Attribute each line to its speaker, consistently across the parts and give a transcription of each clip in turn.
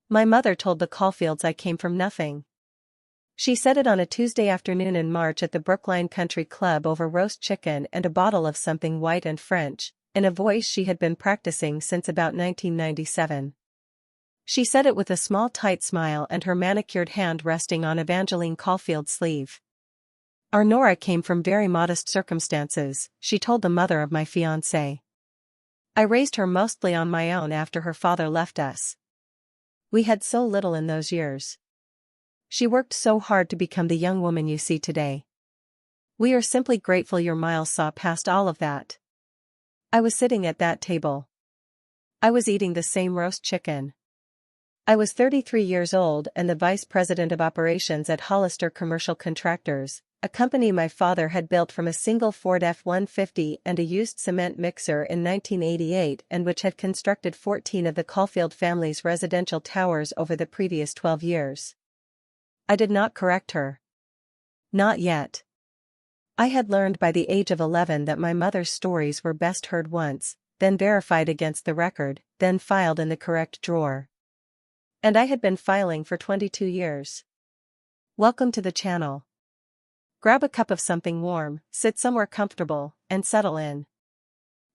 Speaker 1: My mother told the Caulfields I came from nothing. She said it on a Tuesday afternoon in March at the Brookline Country Club over roast chicken and a bottle of something white and French, in a voice she had been practicing since about 1997. She said it with a small tight smile and her manicured hand resting on Evangeline Caulfield's sleeve. Our Nora came from very modest circumstances, she told the mother of my fiancé. I raised her mostly on my own after her father left us. We had so little in those years. She worked so hard to become the young woman you see today. We are simply grateful your Miles saw past all of that. I was sitting at that table. I was eating the same roast chicken. I was 33 years old and the vice president of operations at Hollister Commercial Contractors, a company my father had built from a single Ford F-150 and a used cement mixer in 1988 and which had constructed 14 of the Caulfield family's residential towers over the previous 12 years. I did not correct her. Not yet. I had learned by the age of 11 that my mother's stories were best heard once, then verified against the record, then filed in the correct drawer. And I had been filing for 22 years. Welcome to the channel. Grab a cup of something warm, sit somewhere comfortable, and settle in.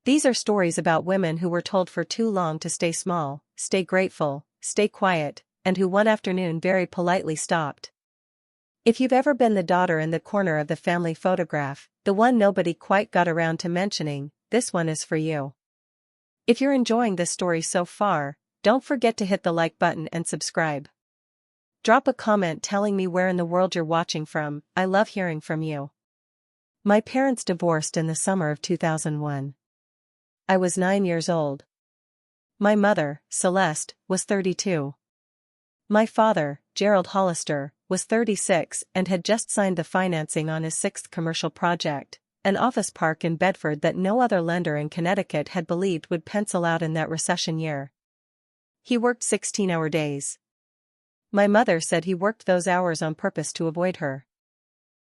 Speaker 1: These are stories about women who were told for too long to stay small, stay grateful, stay quiet, and who one afternoon very politely stopped. If you've ever been the daughter in the corner of the family photograph, the one nobody quite got around to mentioning, this one is for you. If you're enjoying this story so far, don't forget to hit the like button and subscribe. Drop a comment telling me where in the world you're watching from, I love hearing from you. My parents divorced in the summer of 2001. I was 9 years old. My mother, Celeste, was 32. My father, Gerald Hollister, was 36 and had just signed the financing on his 6th commercial project, an office park in Bedford that no other lender in Connecticut had believed would pencil out in that recession year. He worked 16-hour days. My mother said he worked those hours on purpose to avoid her.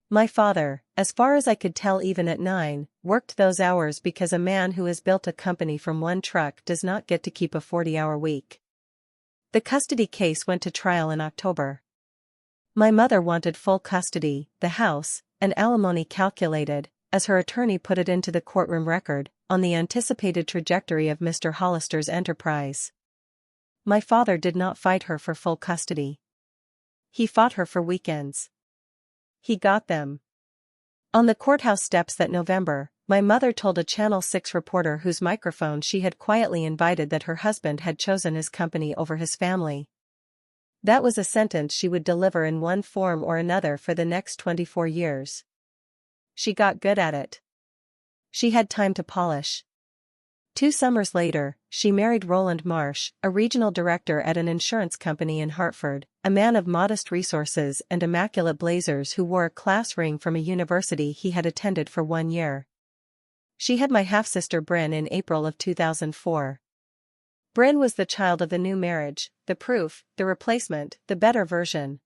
Speaker 1: My father, as far as I could tell even at 9, worked those hours because a man who has built a company from one truck does not get to keep a 40-hour week. The custody case went to trial in October. My mother wanted full custody, the house, and alimony calculated, as her attorney put it into the courtroom record, on the anticipated trajectory of Mr. Hollister's enterprise. My father did not fight her for full custody. He fought her for weekends. He got them. On the courthouse steps that November, my mother told a Channel 6 reporter whose microphone she had quietly invited that her husband had chosen his company over his family. That was a sentence she would deliver in one form or another for the next 24 years. She got good at it. She had time to polish. 2 summers later, she married Roland Marsh, a regional director at an insurance company in Hartford, a man of modest resources and immaculate blazers who wore a class ring from a university he had attended for 1 year. She had my half-sister Bryn in April of 2004. Bryn was the child of the new marriage, the proof, the replacement, the better version.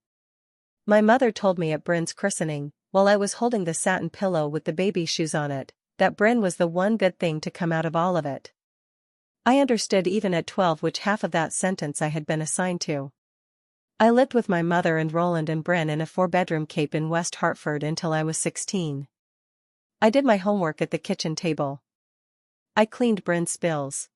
Speaker 1: My mother told me at Bryn's christening, while I was holding the satin pillow with the baby shoes on it, that Bryn was the one good thing to come out of all of it. I understood even at 12 which half of that sentence I had been assigned to. I lived with my mother and Roland and Bryn in a 4-bedroom cape in West Hartford until I was 16. I did my homework at the kitchen table. I cleaned Bryn's spills.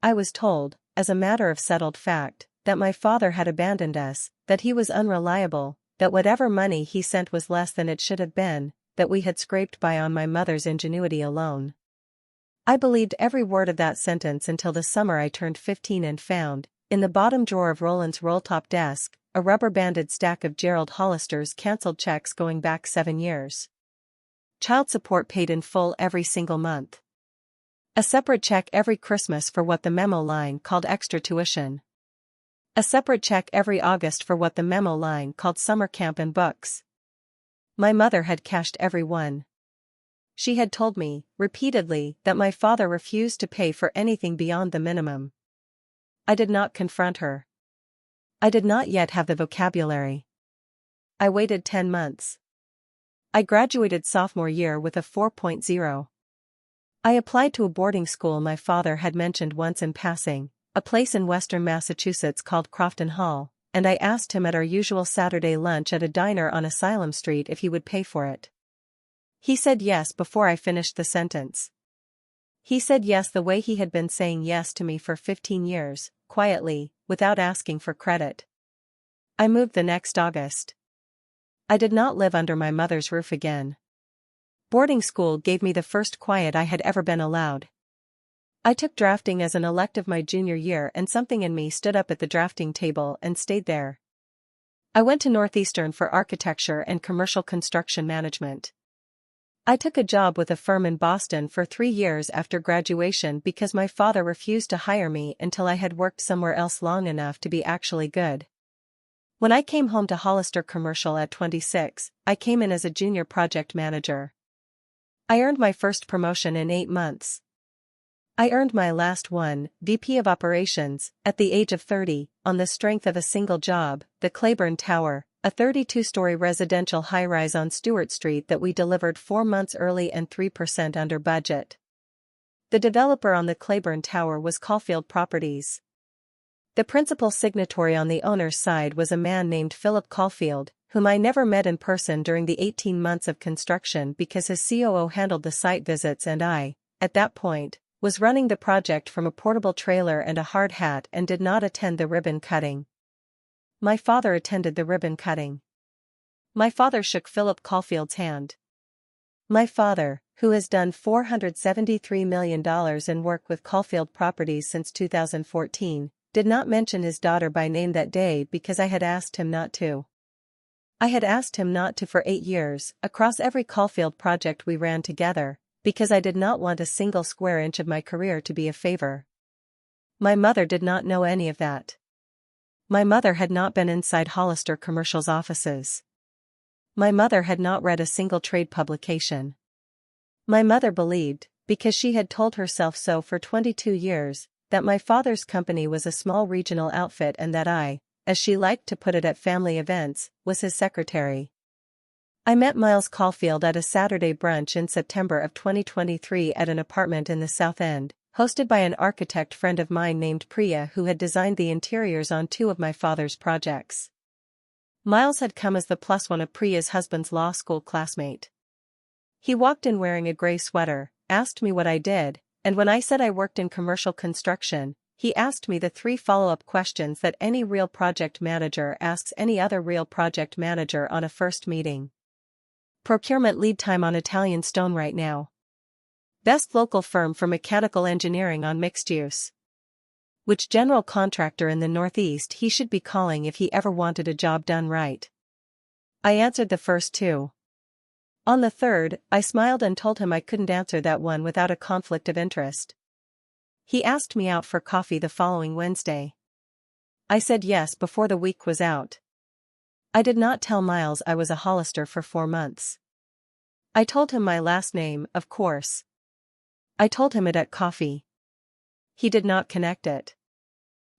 Speaker 1: I was told, as a matter of settled fact, that my father had abandoned us, that he was unreliable, that whatever money he sent was less than it should have been, that we had scraped by on my mother's ingenuity alone. I believed every word of that sentence until the summer I turned 15 and found, in the bottom drawer of Roland's roll-top desk, a rubber-banded stack of Gerald Hollister's cancelled checks going back 7 years. Child support paid in full every single month. A separate check every Christmas for what the memo line called extra tuition. A separate check every August for what the memo line called summer camp and books. My mother had cashed every one. She had told me, repeatedly, that my father refused to pay for anything beyond the minimum. I did not confront her. I did not yet have the vocabulary. I waited 10 months. I graduated sophomore year with a 4.0. I applied to a boarding school my father had mentioned once in passing, a place in western Massachusetts called Crofton Hall, and I asked him at our usual Saturday lunch at a diner on Asylum Street if he would pay for it. He said yes before I finished the sentence. He said yes the way he had been saying yes to me for 15 years, quietly, without asking for credit. I moved the next August. I did not live under my mother's roof again. Boarding school gave me the first quiet I had ever been allowed. I took drafting as an elective my junior year, and something in me stood up at the drafting table and stayed there. I went to Northeastern for architecture and commercial construction management. I took a job with a firm in Boston for 3 years after graduation because my father refused to hire me until I had worked somewhere else long enough to be actually good. When I came home to Hollister Commercial at 26, I came in as a junior project manager. I earned my first promotion in 8 months. I earned my last one, VP of Operations, at the age of 30, on the strength of a single job, the Claiborne Tower, a 32-story residential high-rise on Stewart Street that we delivered 4 months early and 3% under budget. The developer on the Claiborne Tower was Caulfield Properties. The principal signatory on the owner's side was a man named Philip Caulfield, whom I never met in person during the 18 months of construction because his COO handled the site visits and I, at that point, was running the project from a portable trailer and a hard hat and did not attend the ribbon cutting. My father attended the ribbon cutting. My father shook Philip Caulfield's hand. My father, who has done $473 million in work with Caulfield Properties since 2014, did not mention his daughter by name that day because I had asked him not to. I had asked him not to for 8 years, across every Caulfield project we ran together, because I did not want a single square inch of my career to be a favor. My mother did not know any of that. My mother had not been inside Hollister Commercial's offices. My mother had not read a single trade publication. My mother believed, because she had told herself so for 22 years, that my father's company was a small regional outfit and that I, as she liked to put it at family events, was his secretary. I met Miles Caulfield at a Saturday brunch in September of 2023 at an apartment in the South End, hosted by an architect friend of mine named Priya who had designed the interiors on 2 of my father's projects. Miles had come as the +1 of Priya's husband's law school classmate. He walked in wearing a gray sweater, asked me what I did, and when I said I worked in commercial construction, he asked me the 3 follow-up questions that any real project manager asks any other real project manager on a first meeting. Procurement lead time on Italian stone right now. Best local firm for mechanical engineering on mixed use. Which general contractor in the Northeast he should be calling if he ever wanted a job done right. I answered the first 2. On the third, I smiled and told him I couldn't answer that one without a conflict of interest. He asked me out for coffee the following Wednesday. I said yes before the week was out. I did not tell Miles I was a Hollister for 4 months. I told him my last name, of course. I told him it at coffee. He did not connect it.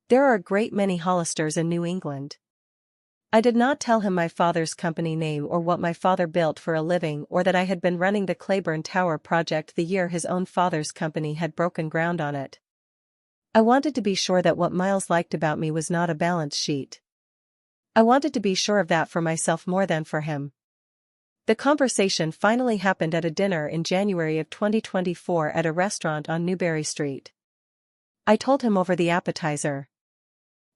Speaker 1: There are a great many Hollisters in New England. I did not tell him my father's company name or what my father built for a living or that I had been running the Claiborne Tower project the year his own father's company had broken ground on it. I wanted to be sure that what Miles liked about me was not a balance sheet. I wanted to be sure of that for myself more than for him. The conversation finally happened at a dinner in January of 2024 at a restaurant on Newberry Street. I told him over the appetizer.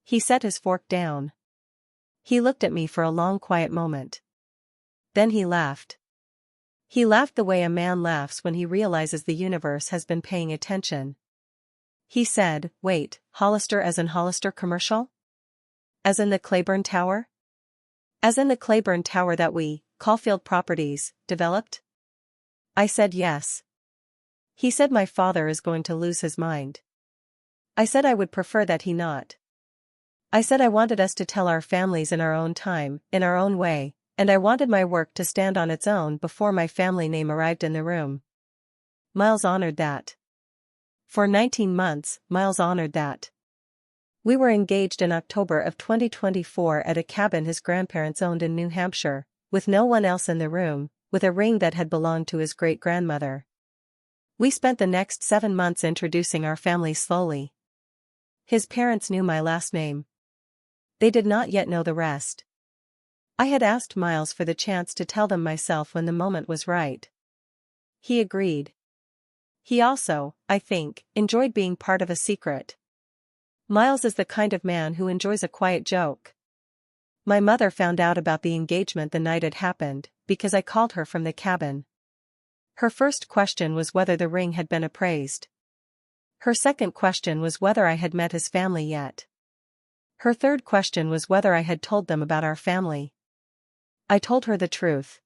Speaker 1: He set his fork down. He looked at me for a long quiet moment. Then he laughed. He laughed the way a man laughs when he realizes the universe has been paying attention. He said, "Wait, Hollister as in Hollister Commercial? As in the Claiborne Tower? As in the Claiborne Tower that we, Caulfield Properties, developed?" I said yes. He said my father is going to lose his mind. I said I would prefer that he not. I said I wanted us to tell our families in our own time, in our own way, and I wanted my work to stand on its own before my family name arrived in the room. Miles honored that. For 19 months, Miles honored that. We were engaged in October of 2024 at a cabin his grandparents owned in New Hampshire, with no one else in the room, with a ring that had belonged to his great-grandmother. We spent the next 7 months introducing our family slowly. His parents knew my last name. They did not yet know the rest. I had asked Miles for the chance to tell them myself when the moment was right. He agreed. He also, I think, enjoyed being part of a secret. Miles is the kind of man who enjoys a quiet joke. My mother found out about the engagement the night it happened, because I called her from the cabin. Her first question was whether the ring had been appraised. Her second question was whether I had met his family yet. Her third question was whether I had told them about our family. I told her the truth.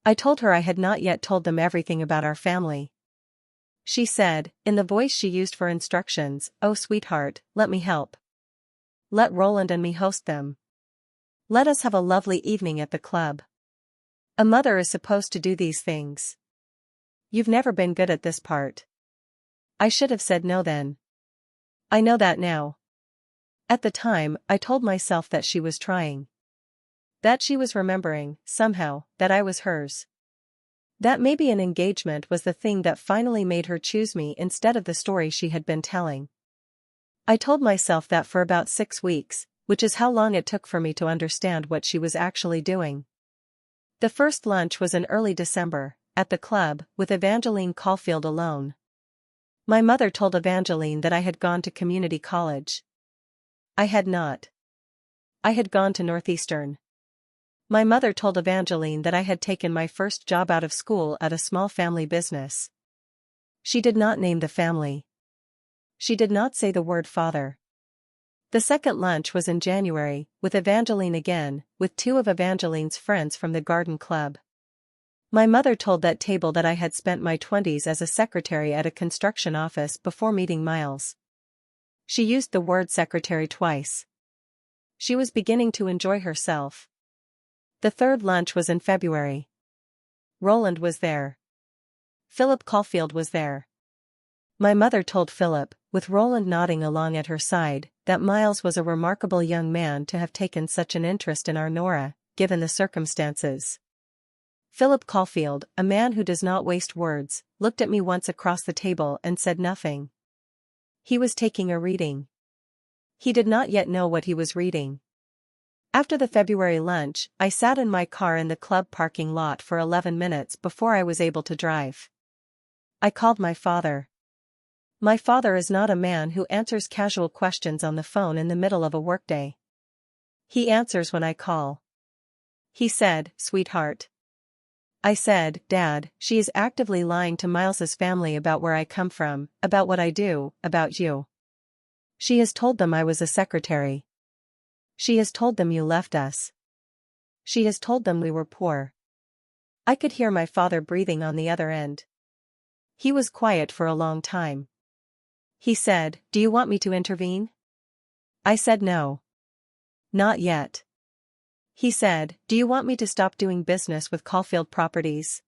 Speaker 1: I told her I had not yet told them everything about our family. She said, in the voice she used for instructions, "Oh sweetheart, let me help. Let Roland and me host them. Let us have a lovely evening at the club. A mother is supposed to do these things. You've never been good at this part." I should have said no then. I know that now. At the time, I told myself that she was trying. That she was remembering, somehow, that I was hers. That maybe an engagement was the thing that finally made her choose me instead of the story she had been telling. I told myself that for about 6 weeks, which is how long it took for me to understand what she was actually doing. The first lunch was in early December, at the club, with Evangeline Caulfield alone. My mother told Evangeline that I had gone to community college. I had not. I had gone to Northeastern. My mother told Evangeline that I had taken my first job out of school at a small family business. She did not name the family. She did not say the word father. The second lunch was in January, with Evangeline again, with 2 of Evangeline's friends from the garden club. My mother told that table that I had spent my 20s as a secretary at a construction office before meeting Miles. She used the word secretary twice. She was beginning to enjoy herself. The third lunch was in February. Roland was there. Philip Caulfield was there. My mother told Philip, with Roland nodding along at her side, that Miles was a remarkable young man to have taken such an interest in our Nora, given the circumstances. Philip Caulfield, a man who does not waste words, looked at me once across the table and said nothing. He was taking a reading. He did not yet know what he was reading. After the February lunch, I sat in my car in the club parking lot for 11 minutes before I was able to drive. I called my father. My father is not a man who answers casual questions on the phone in the middle of a workday. He answers when I call. He said, "Sweetheart." I said, "Dad, she is actively lying to Miles's family about where I come from, about what I do, about you. She has told them I was a secretary. She has told them you left us. She has told them we were poor." I could hear my father breathing on the other end. He was quiet for a long time. He said, "Do you want me to intervene?" I said no. Not yet. He said, "Do you want me to stop doing business with Caulfield Properties?"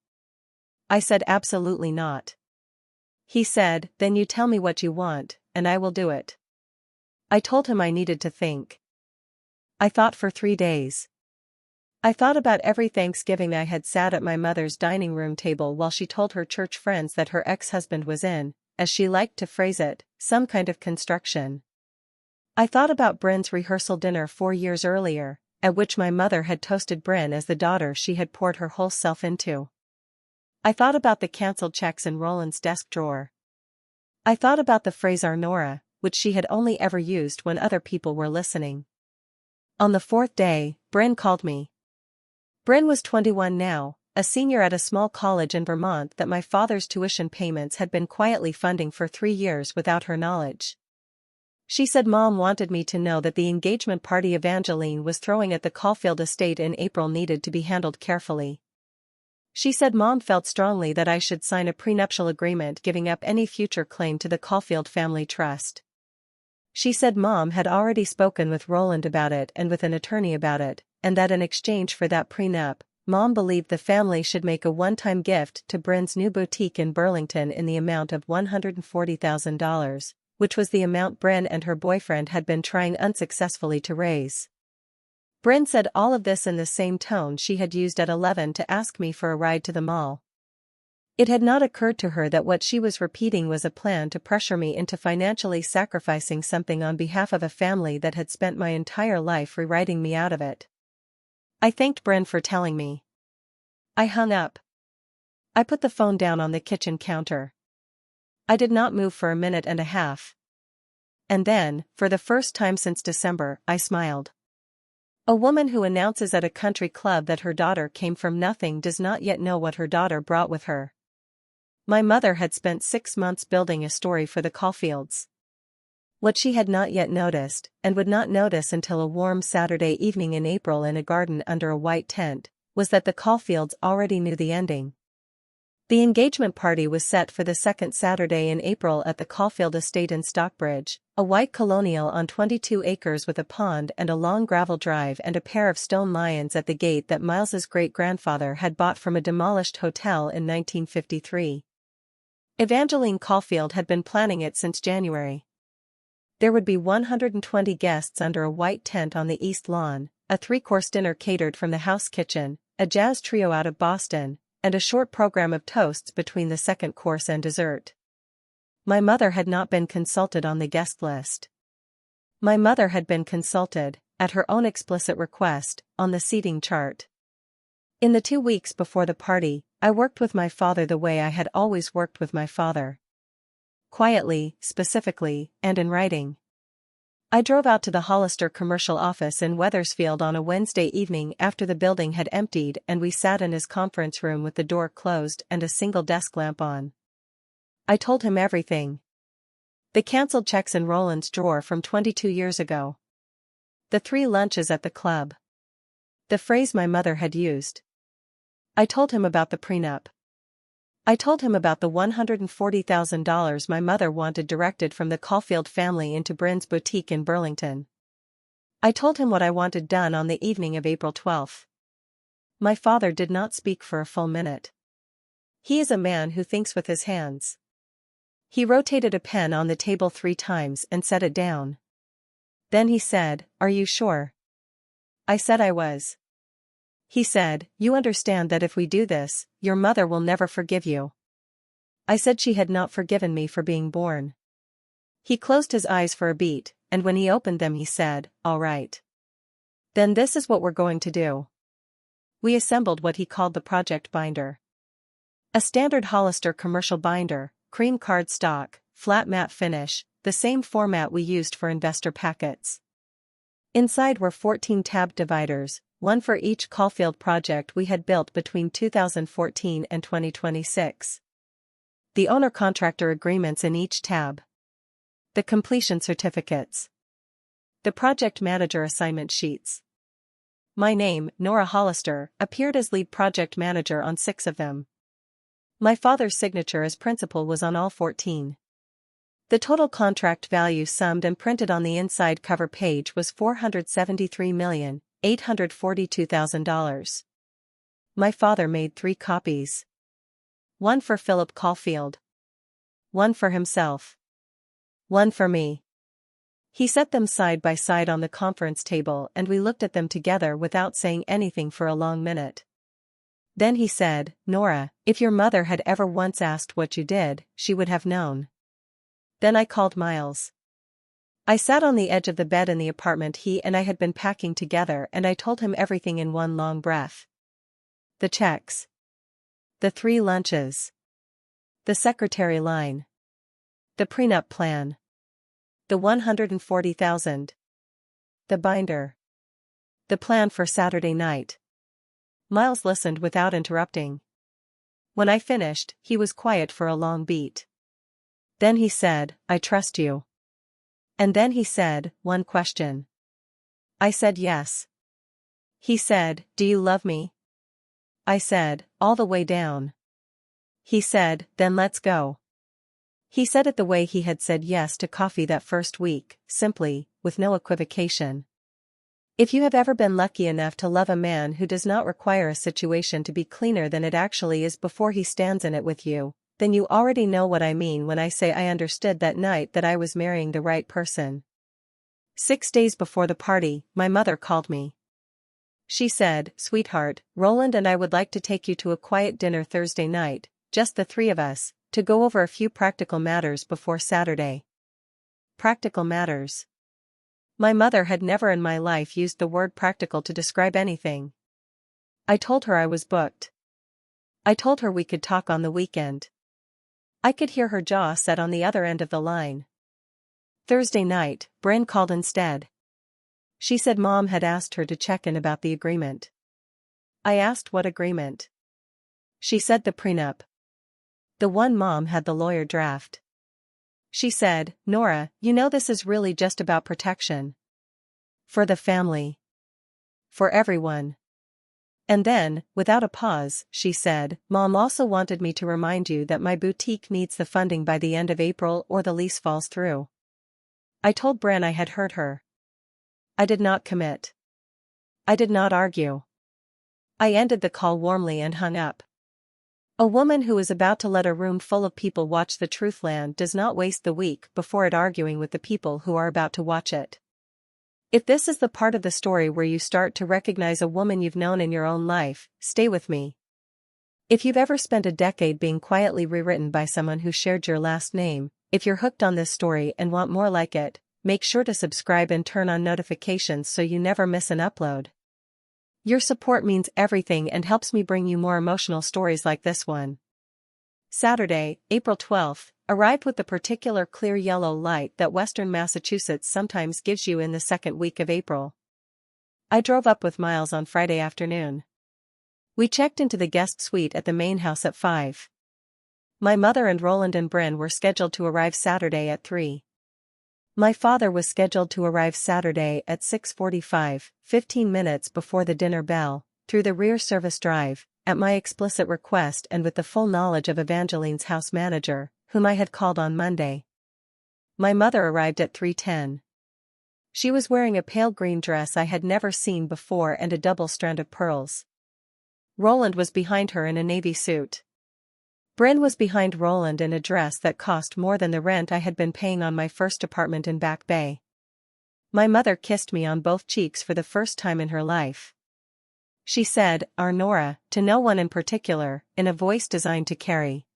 Speaker 1: I said absolutely not. He said, "Then you tell me what you want, and I will do it." I told him I needed to think. I thought for 3 days. I thought about every Thanksgiving I had sat at my mother's dining room table while she told her church friends that her ex-husband was in, as she liked to phrase it, some kind of construction. I thought about Bryn's rehearsal dinner 4 years earlier, at which my mother had toasted Bryn as the daughter she had poured her whole self into. I thought about the cancelled checks in Roland's desk drawer. I thought about the phrase "our Nora," which she had only ever used when other people were listening. On the 4th day, Bryn called me. Bryn was 21 now, a senior at a small college in Vermont that my father's tuition payments had been quietly funding for 3 years without her knowledge. She said Mom wanted me to know that the engagement party Evangeline was throwing at the Caulfield estate in April needed to be handled carefully. She said Mom felt strongly that I should sign a prenuptial agreement giving up any future claim to the Caulfield family trust. She said Mom had already spoken with Roland about it and with an attorney about it, and that in exchange for that prenup, Mom believed the family should make a one-time gift to Bryn's new boutique in Burlington in the amount of $140,000, which was the amount Bryn and her boyfriend had been trying unsuccessfully to raise. Bryn said all of this in the same tone she had used at 11 to ask me for a ride to the mall. It had not occurred to her that what she was repeating was a plan to pressure me into financially sacrificing something on behalf of a family that had spent my entire life rewriting me out of it. I thanked Bryn for telling me. I hung up. I put the phone down on the kitchen counter. I did not move for a minute and a half. And then, for the first time since December, I smiled. A woman who announces at a country club that her daughter came from nothing does not yet know what her daughter brought with her. My mother had spent 6 months building a story for the Caulfields. What she had not yet noticed, and would not notice until a warm Saturday evening in April in a garden under a white tent, was that the Caulfields already knew the ending. The engagement party was set for the second Saturday in April at the Caulfield estate in Stockbridge, a white colonial on 22 acres with a pond and a long gravel drive and a pair of stone lions at the gate that Miles's great-grandfather had bought from a demolished hotel in 1953. Evangeline Caulfield had been planning it since January. There would be 120 guests under a white tent on the east lawn, a 3-course dinner catered from the house kitchen, a jazz trio out of Boston, and a short program of toasts between the second course and dessert. My mother had not been consulted on the guest list. My mother had been consulted, at her own explicit request, on the seating chart. In the 2 weeks before the party, I worked with my father the way I had always worked with my father. Quietly, specifically, and in writing. I drove out to the Hollister commercial office in Wethersfield on a Wednesday evening after the building had emptied, and we sat in his conference room with the door closed and a single desk lamp on. I told him everything. The cancelled checks in Roland's drawer from 22 years ago. The 3 lunches at the club. The phrase my mother had used. I told him about the prenup. I told him about the $140,000 my mother wanted directed from the Caulfield family into Bryn's boutique in Burlington. I told him what I wanted done on the evening of April 12. My father did not speak for a full minute. He is a man who thinks with his hands. He rotated a pen on the table 3 times and set it down. Then he said, "Are you sure?" I said I was. He said, "You understand that if we do this, your mother will never forgive you." I said she had not forgiven me for being born. He closed his eyes for a beat, and when he opened them he said, "All right. Then this is what we're going to do." We assembled what he called the project binder. A standard Hollister commercial binder, cream card stock, flat matte finish, the same format we used for investor packets. Inside were 14 tab dividers, one for each Caulfield project we had built between 2014 and 2026. The owner-contractor agreements in each tab. The completion certificates. The project manager assignment sheets. My name, Nora Hollister, appeared as lead project manager on 6 of them. My father's signature as principal was on all 14. The total contract value summed and printed on the inside cover page was $473,842,000. My father made 3 copies. One for Philip Caulfield. One for himself. One for me. He set them side by side on the conference table and we looked at them together without saying anything for a long minute. Then he said, "Nora, if your mother had ever once asked what you did, she would have known." Then I called Miles. I sat on the edge of the bed in the apartment he and I had been packing together and I told him everything in one long breath. The checks. The 3 lunches. The secretary line. The prenup plan. The $140,000. The binder. The plan for Saturday night. Miles listened without interrupting. When I finished, he was quiet for a long beat. Then he said, "I trust you." And then he said, "One question." I said yes. He said, "Do you love me?" I said, "All the way down." He said, "Then let's go." He said it the way he had said yes to coffee that first week, simply, with no equivocation. If you have ever been lucky enough to love a man who does not require a situation to be cleaner than it actually is before he stands in it with you, then you already know what I mean when I say I understood that night that I was marrying the right person. 6 days before the party, my mother called me. She said, "Sweetheart, Roland and I would like to take you to a quiet dinner Thursday night. just the three of us, to go over a few practical matters before Saturday. Practical matters. My mother had never in my life used the word practical to describe anything. I told her I was booked. I told her we could talk on the weekend. I could hear her jaw set on the other end of the line. Thursday night, Bryn called instead. She said Mom had asked her to check in about the agreement. I asked what agreement. She said the prenup. The one Mom had the lawyer draft. She said, Nora, you know this is really just about protection. For the family. For everyone. And then, without a pause, she said, Mom also wanted me to remind you that my boutique needs the funding by the end of April or the lease falls through. I told Bryn I had heard her. I did not commit. I did not argue. I ended the call warmly and hung up. A woman who is about to let a room full of people watch the truth land does not waste the week before it arguing with the people who are about to watch it. If this is the part of the story where you start to recognize a woman you've known in your own life, stay with me. If you've ever spent a decade being quietly rewritten by someone who shared your last name, if you're hooked on this story and want more like it, make sure to subscribe and turn on notifications so you never miss an upload. Your support means everything and helps me bring you more emotional stories like this one. Saturday, April 12th, arrived with the particular clear yellow light that Western Massachusetts sometimes gives you in the second week of April. I drove up with Miles on Friday afternoon. We checked into the guest suite at the main house at 5. My mother and Roland and Bryn were scheduled to arrive Saturday at 3. My father was scheduled to arrive Saturday at 6:45, 15 minutes before the dinner bell, through the rear service drive, at my explicit request and with the full knowledge of Evangeline's house manager, whom I had called on Monday. My mother arrived at 3:10. She was wearing a pale green dress I had never seen before and a double strand of pearls. Roland was behind her in a navy suit. Bryn was behind Roland in a dress that cost more than the rent I had been paying on my first apartment in Back Bay. My mother kissed me on both cheeks for the first time in her life. She said, "Our Nora," to no one in particular, in a voice designed to carry.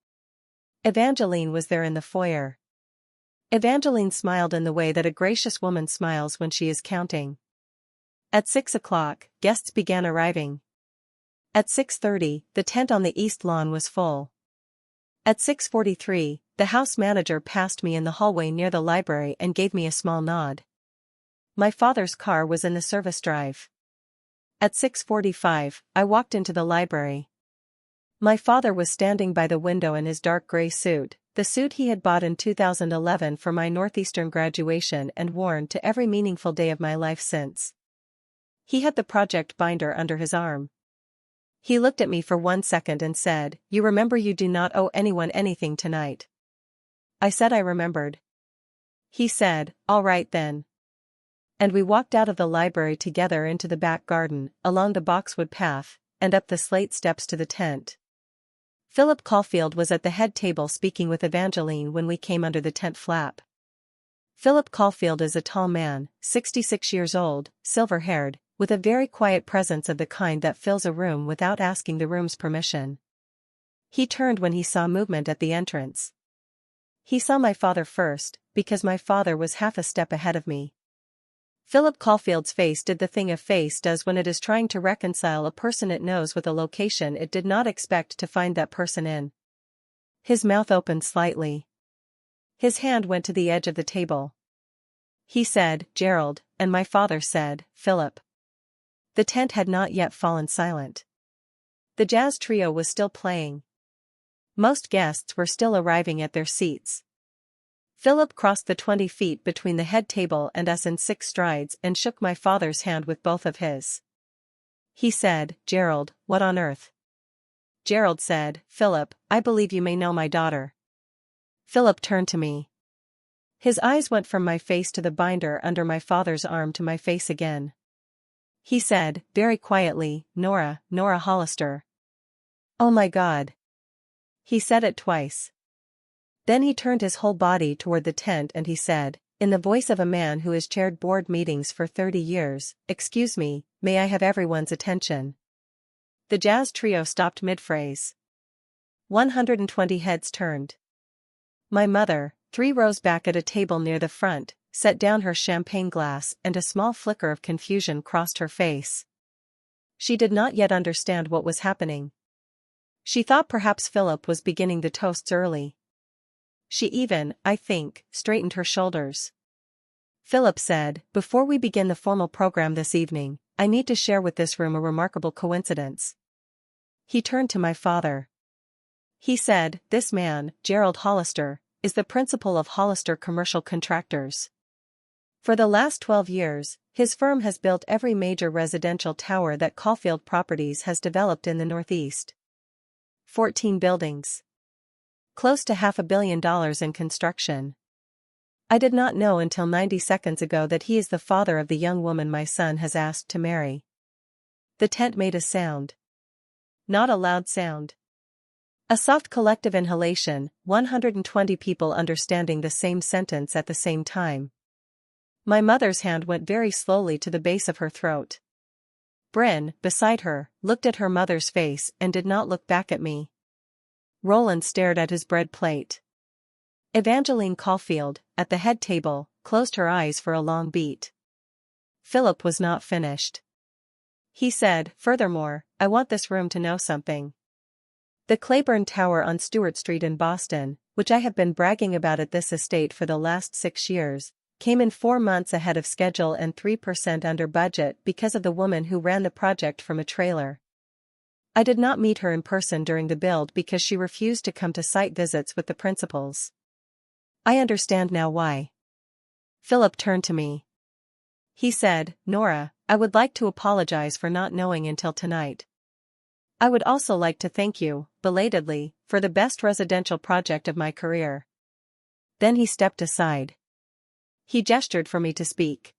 Speaker 1: Evangeline was there in the foyer. Evangeline smiled in the way that a gracious woman smiles when she is counting. At 6 o'clock, guests began arriving. At 6:30, the tent on the east lawn was full. At 6:43, the house manager passed me in the hallway near the library and gave me a small nod. My father's car was in the service drive. At 6:45, I walked into the library. My father was standing by the window in his dark gray suit, the suit he had bought in 2011 for my Northeastern graduation and worn to every meaningful day of my life since. He had the project binder under his arm. He looked at me for 1 second and said, "You remember you do not owe anyone anything tonight." I said I remembered. He said, "All right then." And we walked out of the library together into the back garden, along the boxwood path, and up the slate steps to the tent. Philip Caulfield was at the head table speaking with Evangeline when we came under the tent flap. Philip Caulfield is a tall man, 66 years old, silver-haired, with a very quiet presence of the kind that fills a room without asking the room's permission. He turned when he saw movement at the entrance. He saw my father first, because my father was half a step ahead of me. Philip Caulfield's face did the thing a face does when it is trying to reconcile a person it knows with a location it did not expect to find that person in. His mouth opened slightly. His hand went to the edge of the table. He said, "Gerald," and my father said, "Philip." The tent had not yet fallen silent. The jazz trio was still playing. Most guests were still arriving at their seats. Philip crossed the 20 feet between the head table and us in 6 strides and shook my father's hand with both of his. He said, "Gerald, what on earth?" Gerald said, "Philip, I believe you may know my daughter." Philip turned to me. His eyes went from my face to the binder under my father's arm to my face again. He said, very quietly, Nora Hollister." "Oh my God." He said it twice. Then he turned his whole body toward the tent and he said, in the voice of a man who has chaired board meetings for 30 years, "Excuse me, may I have everyone's attention?" The jazz trio stopped mid-phrase. 120 heads turned. My mother, 3 rows back at a table near the front, set down her champagne glass and a small flicker of confusion crossed her face. She did not yet understand what was happening. She thought perhaps Philip was beginning the toasts early. She even, I think, straightened her shoulders. Philip said, "Before we begin the formal program this evening, I need to share with this room a remarkable coincidence." He turned to my father. He said, "This man, Gerald Hollister, is the principal of Hollister Commercial Contractors. For the last 12 years, his firm has built every major residential tower that Caulfield Properties has developed in the Northeast. 14 buildings. Close to $500 million in construction. I did not know until 90 seconds ago that he is the father of the young woman my son has asked to marry." The tent made a sound. Not a loud sound. A soft collective inhalation, 120 people understanding the same sentence at the same time. My mother's hand went very slowly to the base of her throat. Bryn, beside her, looked at her mother's face and did not look back at me. Roland stared at his bread plate. Evangeline Caulfield, at the head table, closed her eyes for a long beat. Philip was not finished. He said, "Furthermore, I want this room to know something. The Claiborne Tower on Stewart Street in Boston, which I have been bragging about at this estate for the last 6 years, came in 4 months ahead of schedule and 3% under budget because of the woman who ran the project from a trailer. I did not meet her in person during the build because she refused to come to site visits with the principals. I understand now why." Philip turned to me. He said, "Nora, I would like to apologize for not knowing until tonight. I would also like to thank you, belatedly, for the best residential project of my career." Then he stepped aside. He gestured for me to speak.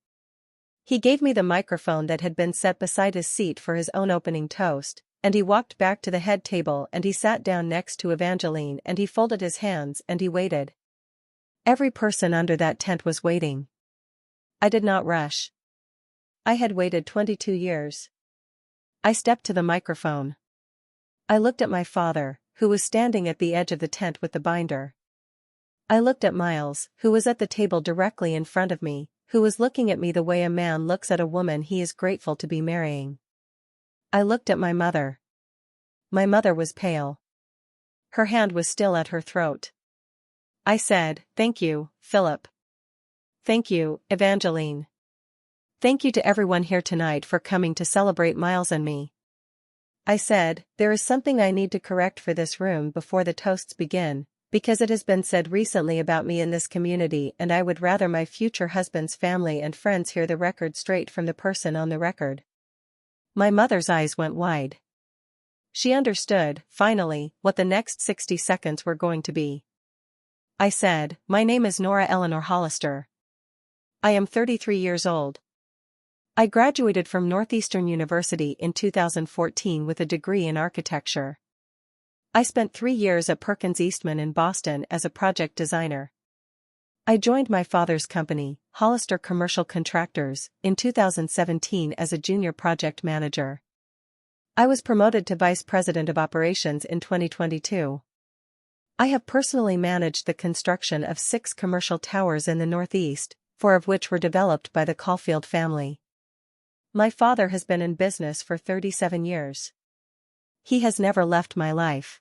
Speaker 1: He gave me the microphone that had been set beside his seat for his own opening toast, and he walked back to the head table and he sat down next to Evangeline and he folded his hands and he waited. Every person under that tent was waiting. I did not rush. I had waited 22 years. I stepped to the microphone. I looked at my father, who was standing at the edge of the tent with the binder. I looked at Miles, who was at the table directly in front of me, who was looking at me the way a man looks at a woman he is grateful to be marrying. I looked at my mother. My mother was pale. Her hand was still at her throat. I said, "Thank you, Philip. Thank you, Evangeline. Thank you to everyone here tonight for coming to celebrate Miles and me." I said, "There is something I need to correct for this room before the toasts begin, because it has been said recently about me in this community and I would rather my future husband's family and friends hear the record straight from the person on the record." My mother's eyes went wide. She understood, finally, what the next 60 seconds were going to be. I said, "My name is Nora Eleanor Hollister. I am 33 years old. I graduated from Northeastern University in 2014 with a degree in architecture. I spent 3 years at Perkins Eastman in Boston as a project designer. I joined my father's company, Hollister Commercial Contractors, in 2017 as a junior project manager. I was promoted to Vice President of Operations in 2022. I have personally managed the construction of 6 commercial towers in the Northeast, 4 of which were developed by the Caulfield family. My father has been in business for 37 years. He has never left my life.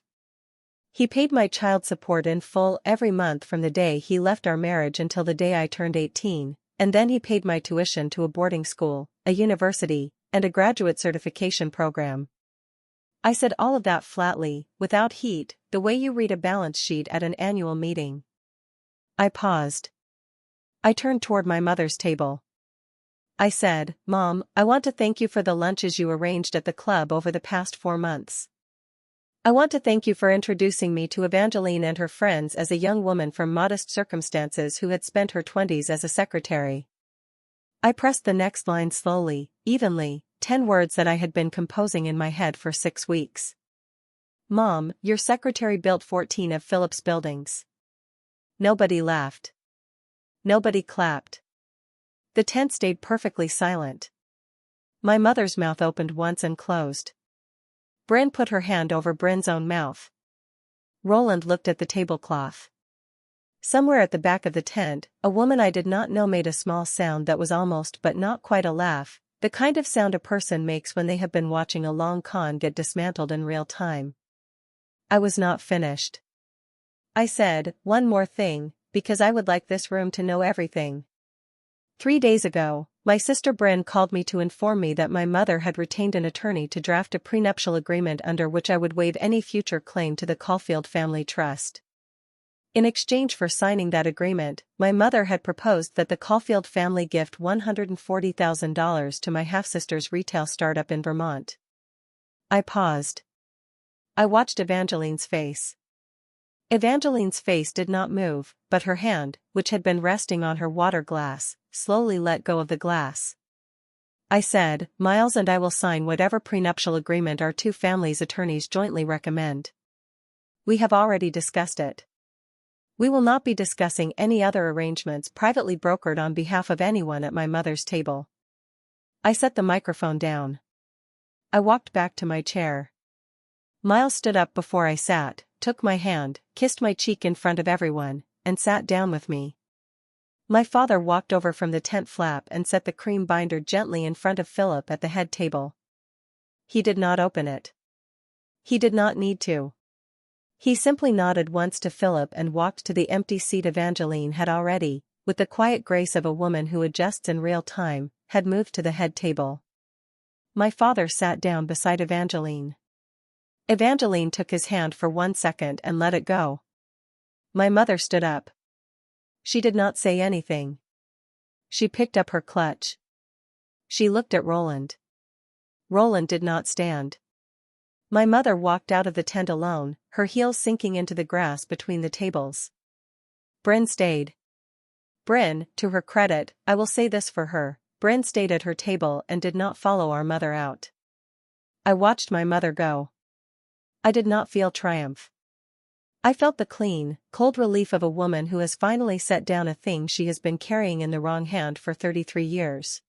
Speaker 1: He paid my child support in full every month from the day he left our marriage until the day I turned 18, and then he paid my tuition to a boarding school, a university, and a graduate certification program. I said all of that flatly, without heat, the way you read a balance sheet at an annual meeting. I paused. I turned toward my mother's table. I said, "Mom, I want to thank you for the lunches you arranged at the club over the past 4 months. I want to thank you for introducing me to Evangeline and her friends as a young woman from modest circumstances who had spent her 20s as a secretary." I pressed the next line slowly, evenly, 10 words that I had been composing in my head for 6 weeks. "Mom, your secretary built 14 of Philip's buildings." Nobody laughed. Nobody clapped. The tent stayed perfectly silent. My mother's mouth opened once and closed. Bryn put her hand over Bryn's own mouth. Roland looked at the tablecloth. Somewhere at the back of the tent, a woman I did not know made a small sound that was almost but not quite a laugh, the kind of sound a person makes when they have been watching a long con get dismantled in real time. I was not finished. I said, "One more thing, because I would like this room to know everything. 3 days ago, my sister Bryn called me to inform me that my mother had retained an attorney to draft a prenuptial agreement under which I would waive any future claim to the Caulfield family trust. In exchange for signing that agreement, my mother had proposed that the Caulfield family gift $140,000 to my half-sister's retail startup in Vermont." I paused. I watched Evangeline's face. Evangeline's face did not move, but her hand, which had been resting on her water glass, slowly let go of the glass. I said, "Miles and I will sign whatever prenuptial agreement our two families' attorneys jointly recommend. We have already discussed it. We will not be discussing any other arrangements privately brokered on behalf of anyone at my mother's table." I set the microphone down. I walked back to my chair. Miles stood up before I sat, took my hand, kissed my cheek in front of everyone, and sat down with me. My father walked over from the tent flap and set the cream binder gently in front of Philip at the head table. He did not open it. He did not need to. He simply nodded once to Philip and walked to the empty seat Evangeline had already, with the quiet grace of a woman who adjusts in real time, had moved to the head table. My father sat down beside Evangeline. Evangeline took his hand for 1 second and let it go. My mother stood up. She did not say anything. She picked up her clutch. She looked at Roland. Roland did not stand. My mother walked out of the tent alone, her heels sinking into the grass between the tables. Bryn stayed. Bryn, to her credit, I will say this for her, Bryn stayed at her table and did not follow our mother out. I watched my mother go. I did not feel triumph. I felt the clean, cold relief of a woman who has finally set down a thing she has been carrying in the wrong hand for 33 years.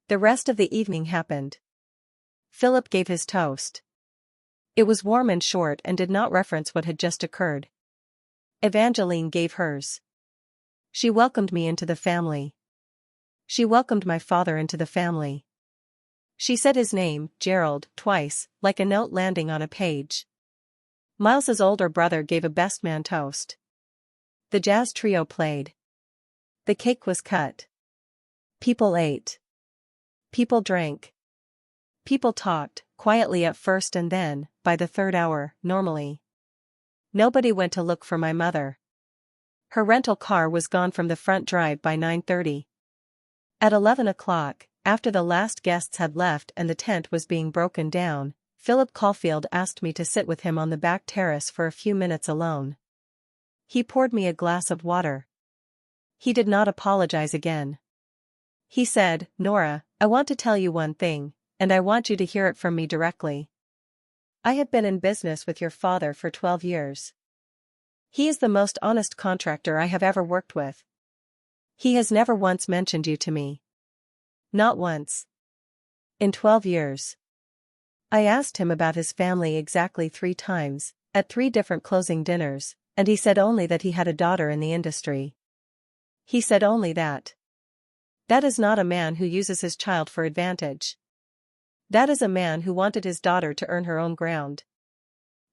Speaker 1: The rest of the evening happened. Philip gave his toast. It was warm and short and did not reference what had just occurred. Evangeline gave hers. She welcomed me into the family. She welcomed my father into the family. She said his name, Gerald, twice, like a note landing on a page. Miles's older brother gave a best man toast. The jazz trio played. The cake was cut. People ate. People drank. People talked, quietly at first and then, by the third hour, normally. Nobody went to look for my mother. Her rental car was gone from the front drive by 9:30. At 11 o'clock, after the last guests had left and the tent was being broken down, Philip Caulfield asked me to sit with him on the back terrace for a few minutes alone. He poured me a glass of water. He did not apologize again. He said, "Nora, I want to tell you one thing, and I want you to hear it from me directly. I have been in business with your father for 12 years. He is the most honest contractor I have ever worked with. He has never once mentioned you to me. Not once. In 12 years. I asked him about his family exactly 3 times, at 3 different closing dinners, and he said only that he had a daughter in the industry. He said only that. That is not a man who uses his child for advantage. That is a man who wanted his daughter to earn her own ground.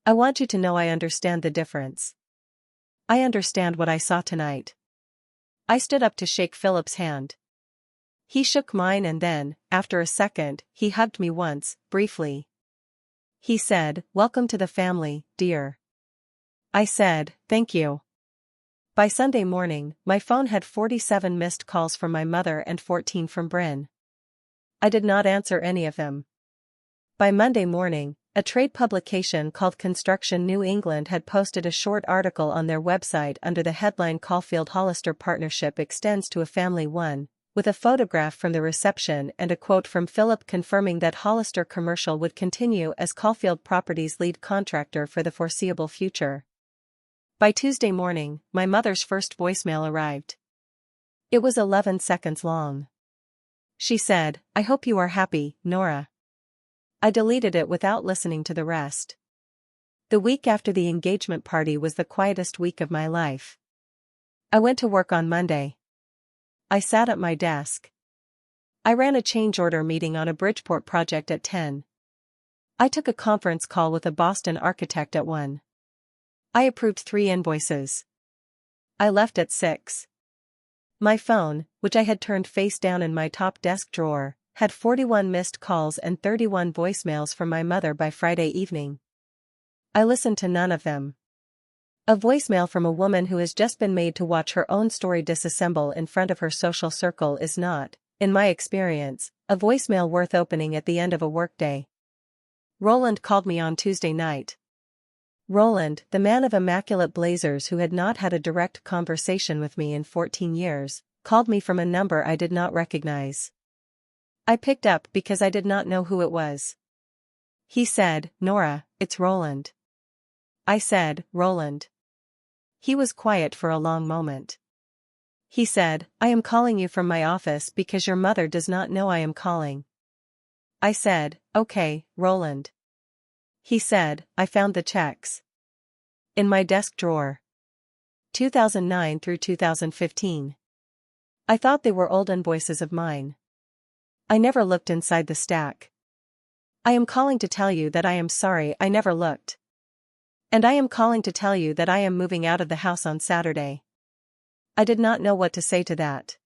Speaker 1: I want you to know I understand the difference. I understand what I saw tonight." I stood up to shake Philip's hand. He shook mine and then, after a second, he hugged me once, briefly. He said, "Welcome to the family, dear." I said, "Thank you." By Sunday morning, my phone had 47 missed calls from my mother and 14 from Bryn. I did not answer any of them. By Monday morning, a trade publication called Construction New England had posted a short article on their website under the headline "Caulfield Hollister Partnership Extends to a Family One," with a photograph from the reception and a quote from Philip confirming that Hollister Commercial would continue as Caulfield Properties' lead contractor for the foreseeable future. By Tuesday morning, my mother's first voicemail arrived. It was 11 seconds long. She said, "I hope you are happy, Nora." I deleted it without listening to the rest. The week after the engagement party was the quietest week of my life. I went to work on Monday. I sat at my desk. I ran a change order meeting on a Bridgeport project at 10. I took a conference call with a Boston architect at 1. I approved 3 invoices. I left at 6. My phone, which I had turned face down in my top desk drawer, had 41 missed calls and 31 voicemails from my mother by Friday evening. I listened to none of them. A voicemail from a woman who has just been made to watch her own story disassemble in front of her social circle is not, in my experience, a voicemail worth opening at the end of a workday. Roland called me on Tuesday night. Roland, the man of immaculate blazers who had not had a direct conversation with me in 14 years, called me from a number I did not recognize. I picked up because I did not know who it was. He said, "Nora, it's Roland." I said, "Roland." He was quiet for a long moment. He said, "I am calling you from my office because your mother does not know I am calling." I said, "Okay, Roland." He said, "I found the checks in my desk drawer. 2009 through 2015. I thought they were old invoices of mine. I never looked inside the stack. I am calling to tell you that I am sorry I never looked. And I am calling to tell you that I am moving out of the house on Saturday." I did not know what to say to that.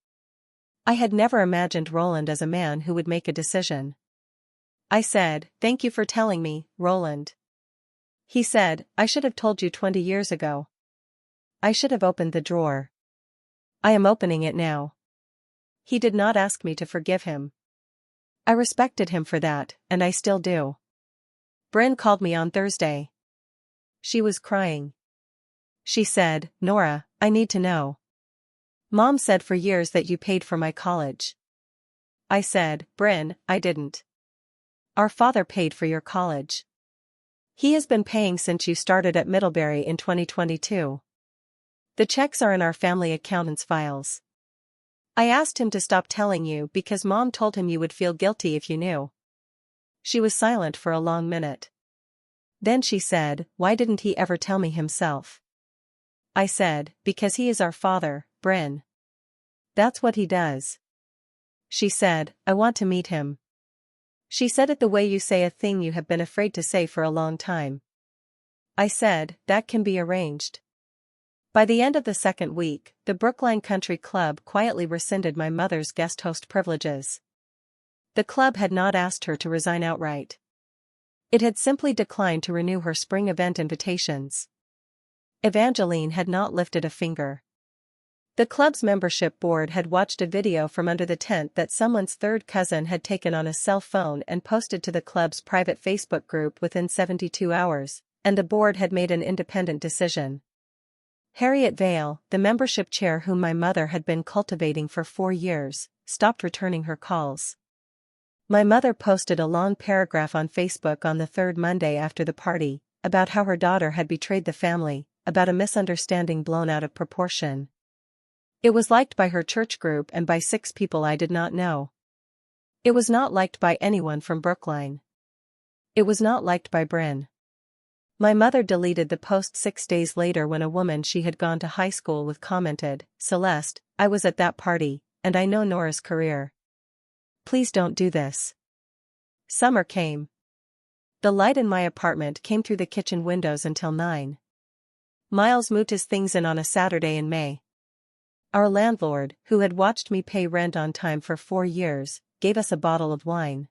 Speaker 1: I had never imagined Roland as a man who would make a decision. I said, "Thank you for telling me, Roland." He said, "I should have told you 20 years ago. I should have opened the drawer. I am opening it now." He did not ask me to forgive him. I respected him for that, and I still do. Bryn called me on Thursday. She was crying. She said, "Nora, I need to know. Mom said for years that you paid for my college." I said, "Bryn, I didn't. Our father paid for your college. He has been paying since you started at Middlebury in 2022. The checks are in our family accountant's files. I asked him to stop telling you because Mom told him you would feel guilty if you knew." She was silent for a long minute. Then she said, "Why didn't he ever tell me himself?" I said, "Because he is our father, Bryn. That's what he does." She said, "I want to meet him." She said it the way you say a thing you have been afraid to say for a long time. I said, "That can be arranged." By the end of the second week, the Brookline Country Club quietly rescinded my mother's guest host privileges. The club had not asked her to resign outright. It had simply declined to renew her spring event invitations. Evangeline had not lifted a finger. The club's membership board had watched a video from under the tent that someone's third cousin had taken on a cell phone and posted to the club's private Facebook group within 72 hours, and the board had made an independent decision. Harriet Vale, the membership chair whom my mother had been cultivating for 4 years, stopped returning her calls. My mother posted a long paragraph on Facebook on the third Monday after the party, about how her daughter had betrayed the family, about a misunderstanding blown out of proportion. It was liked by her church group and by 6 people I did not know. It was not liked by anyone from Brookline. It was not liked by Bryn. My mother deleted the post 6 days later when a woman she had gone to high school with commented, "Celeste, I was at that party, and I know Nora's career. Please don't do this." Summer came. The light in my apartment came through the kitchen windows until 9. Miles moved his things in on a Saturday in May. Our landlord, who had watched me pay rent on time for 4 years, gave us a bottle of wine.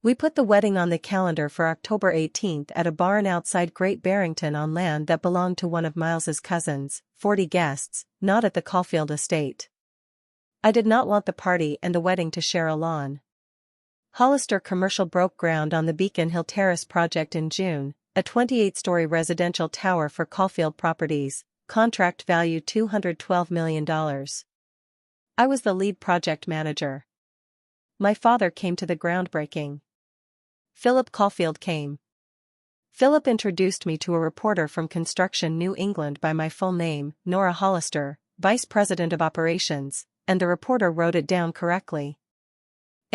Speaker 1: We put the wedding on the calendar for October 18th at a barn outside Great Barrington on land that belonged to one of Miles's cousins, 40 guests, not at the Caulfield estate. I did not want the party and the wedding to share a lawn. Hollister Commercial broke ground on the Beacon Hill Terrace project in June, a 28-story residential tower for Caulfield Properties, contract value $212 million. I was the lead project manager. My father came to the groundbreaking. Philip Caulfield came. Philip introduced me to a reporter from Construction New England by my full name, Nora Hollister, Vice President of Operations, and the reporter wrote it down correctly.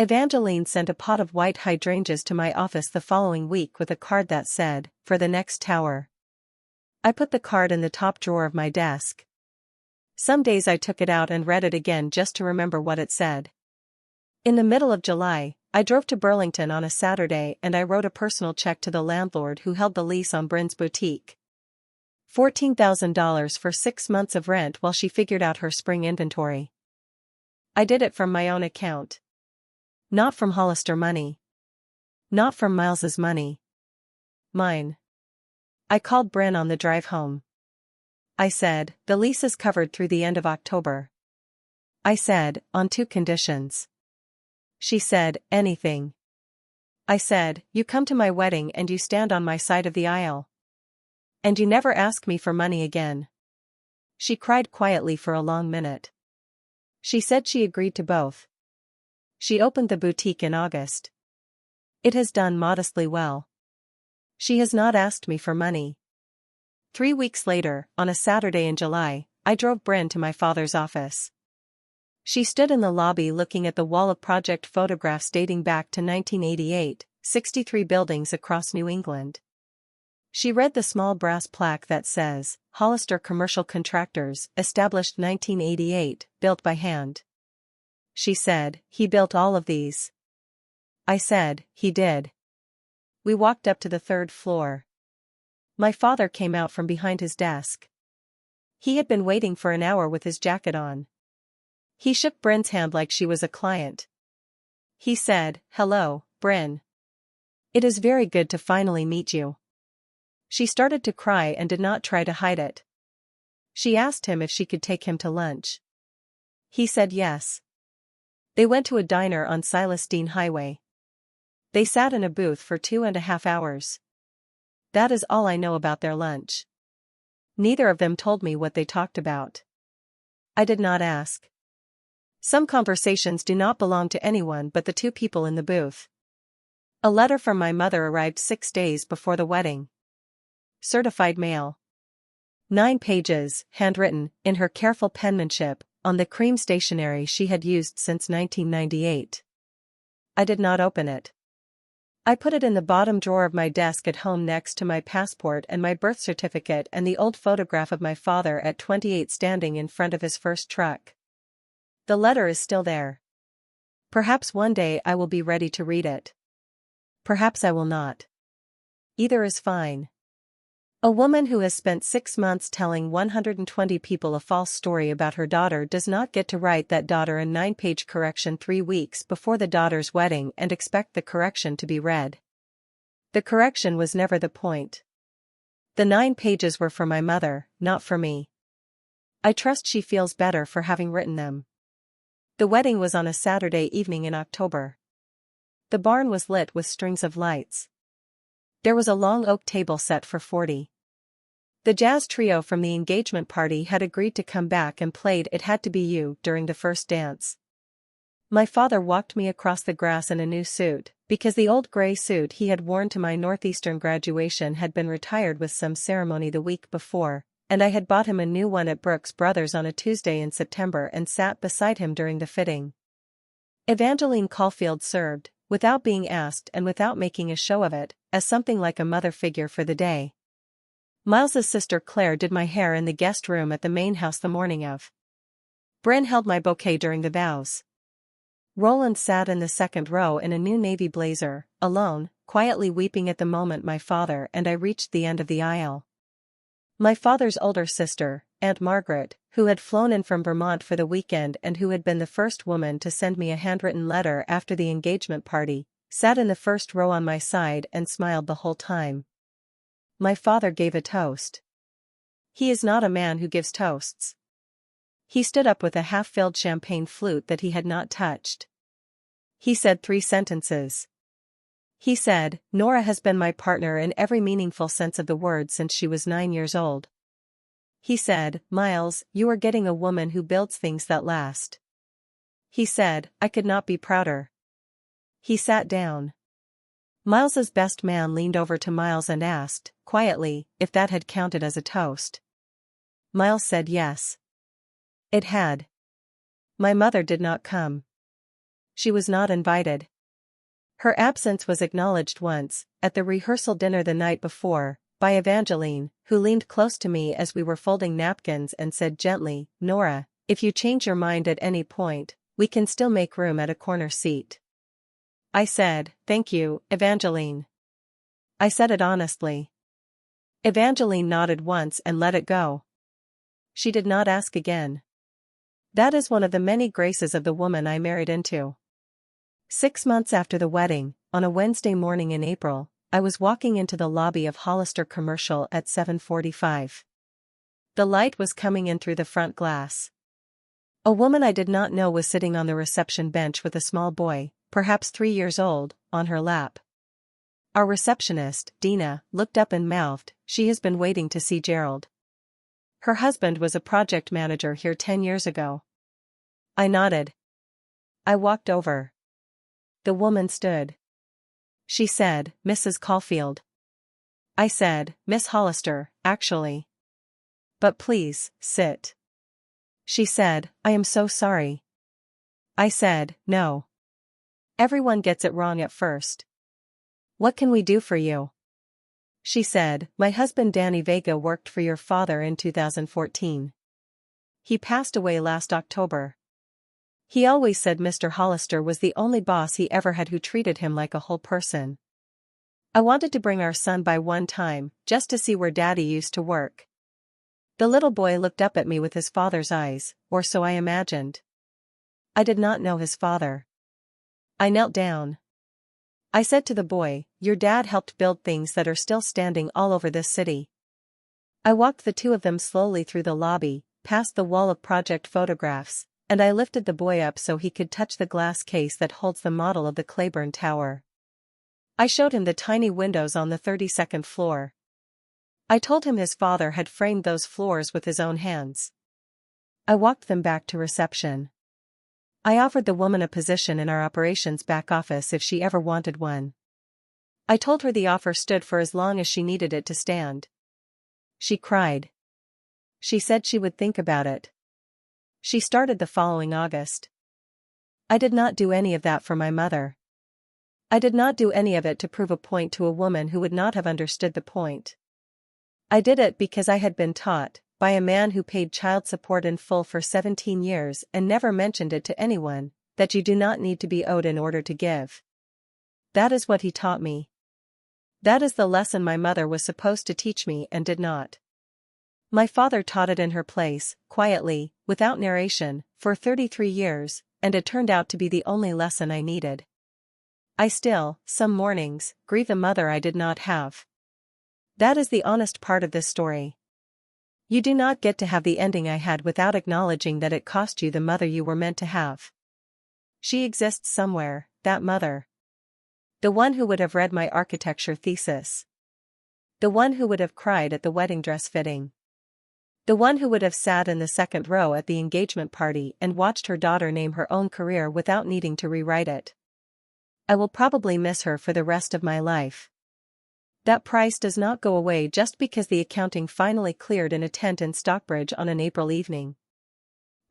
Speaker 1: Evangeline sent a pot of white hydrangeas to my office the following week with a card that said, "For the next tower." I put the card in the top drawer of my desk. Some days I took it out and read it again just to remember what it said. In the middle of July, I drove to Burlington on a Saturday and I wrote a personal check to the landlord who held the lease on Bryn's boutique. $14,000 for 6 months of rent while she figured out her spring inventory. I did it from my own account. Not from Hollister money. Not from Miles's money. Mine. I called Bryn on the drive home. I said, "The lease is covered through the end of October." I said, "On 2 conditions." She said, "Anything." I said, "You come to my wedding and you stand on my side of the aisle. And you never ask me for money again." She cried quietly for a long minute. She said she agreed to both. She opened the boutique in August. It has done modestly well. She has not asked me for money. 3 weeks later, on a Saturday in July, I drove Bryn to my father's office. She stood in the lobby looking at the wall of project photographs dating back to 1988, 63 buildings across New England. She read the small brass plaque that says, "Hollister Commercial Contractors, established 1988, built by hand." She said, "He built all of these?" I said, "He did." We walked up to the 3rd floor. My father came out from behind his desk. He had been waiting for an hour with his jacket on. He shook Bryn's hand like she was a client. He said, "Hello, Bryn. It is very good to finally meet you." She started to cry and did not try to hide it. She asked him if she could take him to lunch. He said yes. They went to a diner on Silas Deane Highway. They sat in a booth for 2.5 hours. That is all I know about their lunch. Neither of them told me what they talked about. I did not ask. Some conversations do not belong to anyone but the 2 people in the booth. A letter from my mother arrived 6 days before the wedding. Certified mail. 9 pages, handwritten, in her careful penmanship, on the cream stationery she had used since 1998. I did not open it. I put it in the bottom drawer of my desk at home next to my passport and my birth certificate and the old photograph of my father at 28 standing in front of his first truck. The letter is still there. Perhaps one day I will be ready to read it. Perhaps I will not. Either is fine. A woman who has spent 6 months telling 120 people a false story about her daughter does not get to write that daughter a 9-page correction 3 weeks before the daughter's wedding and expect the correction to be read. The correction was never the point. The 9 pages were for my mother, not for me. I trust she feels better for having written them. The wedding was on a Saturday evening in October. The barn was lit with strings of lights. There was a long oak table set for 40. The jazz trio from the engagement party had agreed to come back and played It Had to Be You during the first dance. My father walked me across the grass in a new suit, because the old gray suit he had worn to my Northeastern graduation had been retired with some ceremony the week before, and I had bought him a new one at Brooks Brothers on a Tuesday in September and sat beside him during the fitting. Evangeline Caulfield served, without being asked and without making a show of it, as something like a mother figure for the day. Miles's sister Claire did my hair in the guest room at the main house the morning of. Bryn held my bouquet during the vows. Roland sat in the 2nd row in a new navy blazer, alone, quietly weeping at the moment my father and I reached the end of the aisle. My father's older sister, Aunt Margaret, who had flown in from Vermont for the weekend and who had been the first woman to send me a handwritten letter after the engagement party, sat in the 1st row on my side and smiled the whole time. My father gave a toast. He is not a man who gives toasts. He stood up with a half-filled champagne flute that he had not touched. He said 3 sentences. He said, "Nora has been my partner in every meaningful sense of the word since she was 9 years old." He said, "Miles, you are getting a woman who builds things that last." He said, "I could not be prouder." He sat down. Miles's best man leaned over to Miles and asked, quietly, if that had counted as a toast. Miles said yes. It had. My mother did not come. She was not invited. Her absence was acknowledged once, at the rehearsal dinner the night before, by Evangeline, who leaned close to me as we were folding napkins and said gently, "Nora, if you change your mind at any point, we can still make room at a corner seat." I said, "Thank you, Evangeline." I said it honestly. Evangeline nodded once and let it go. She did not ask again. That is one of the many graces of the woman I married into. 6 months after the wedding, on a Wednesday morning in April, I was walking into the lobby of Hollister Commercial at 7:45. The light was coming in through the front glass. A woman I did not know was sitting on the reception bench with a small boy, perhaps 3 years old, on her lap. Our receptionist, Dina, looked up and mouthed, "She has been waiting to see Gerald. Her husband was a project manager here 10 years ago." I nodded. I walked over. The woman stood. She said, "Mrs. Caulfield." I said, "Miss Hollister, actually. But please, sit." She said, "I am so sorry." I said, "No. Everyone gets it wrong at first. What can we do for you?" She said, "My husband Danny Vega worked for your father in 2014. He passed away last October. He always said Mr. Hollister was the only boss he ever had who treated him like a whole person. I wanted to bring our son by one time, just to see where Daddy used to work." The little boy looked up at me with his father's eyes, or so I imagined. I did not know his father. I knelt down. I said to the boy, "Your dad helped build things that are still standing all over this city." I walked the two of them slowly through the lobby, past the wall of project photographs, and I lifted the boy up so he could touch the glass case that holds the model of the Claiborne Tower. I showed him the tiny windows on the 32nd floor. I told him his father had framed those floors with his own hands. I walked them back to reception. I offered the woman a position in our operations back office if she ever wanted one. I told her the offer stood for as long as she needed it to stand. She cried. She said she would think about it. She started the following August. I did not do any of that for my mother. I did not do any of it to prove a point to a woman who would not have understood the point. I did it because I had been taught, by a man who paid child support in full for 17 years and never mentioned it to anyone, that you do not need to be owed in order to give. That is what he taught me. That is the lesson my mother was supposed to teach me and did not. My father taught it in her place, quietly, without narration, for 33 years, and it turned out to be the only lesson I needed. I still, some mornings, grieve the mother I did not have. That is the honest part of this story. You do not get to have the ending I had without acknowledging that it cost you the mother you were meant to have. She exists somewhere, that mother. The one who would have read my architecture thesis. The one who would have cried at the wedding dress fitting. The one who would have sat in the second row at the engagement party and watched her daughter name her own career without needing to rewrite it. I will probably miss her for the rest of my life. That price does not go away just because the accounting finally cleared in a tent in Stockbridge on an April evening.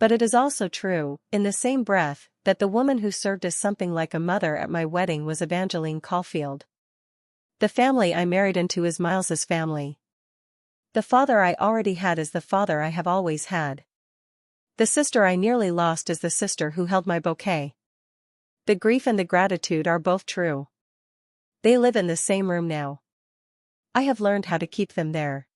Speaker 1: But it is also true, in the same breath, that the woman who served as something like a mother at my wedding was Evangeline Caulfield. The family I married into is Miles's family. The father I already had is the father I have always had. The sister I nearly lost is the sister who held my bouquet. The grief and the gratitude are both true. They live in the same room now. I have learned how to keep them there.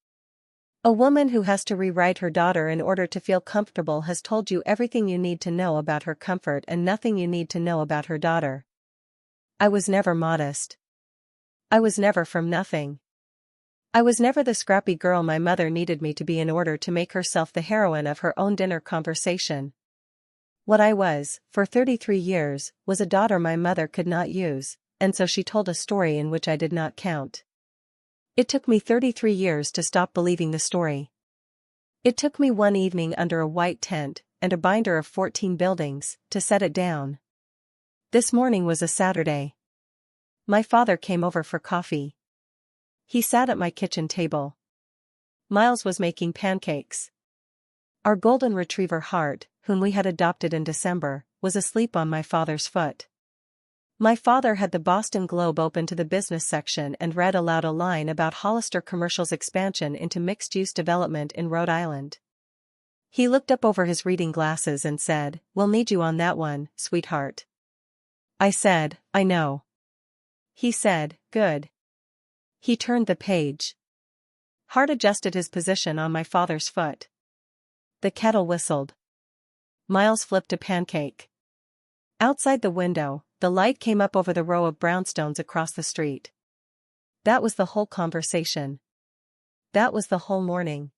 Speaker 1: A woman who has to rewrite her daughter in order to feel comfortable has told you everything you need to know about her comfort and nothing you need to know about her daughter. I was never modest. I was never from nothing. I was never the scrappy girl my mother needed me to be in order to make herself the heroine of her own dinner conversation. What I was, for 33 years, was a daughter my mother could not use, and so she told a story in which I did not count. It took me 33 years to stop believing the story. It took me one evening under a white tent, and a binder of 14 buildings, to set it down. This morning was a Saturday. My father came over for coffee. He sat at my kitchen table. Miles was making pancakes. Our golden retriever Hart, whom we had adopted in December, was asleep on my father's foot. My father had the Boston Globe open to the business section and read aloud a line about Hollister Commercial's expansion into mixed-use development in Rhode Island. He looked up over his reading glasses and said, "We'll need you on that one, sweetheart." I said, "I know." He said, "Good." He turned the page. Hart adjusted his position on my father's foot. The kettle whistled. Miles flipped a pancake. Outside the window, the light came up over the row of brownstones across the street. That was the whole conversation. That was the whole morning.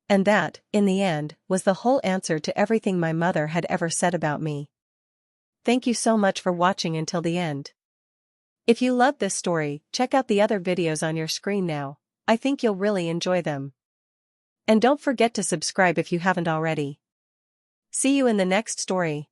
Speaker 1: And that, in the end, was the whole answer to everything my mother had ever said about me. Thank you so much for watching until the end. If you loved this story, check out the other videos on your screen now. I think you'll really enjoy them. And don't forget to subscribe if you haven't already. See you in the next story.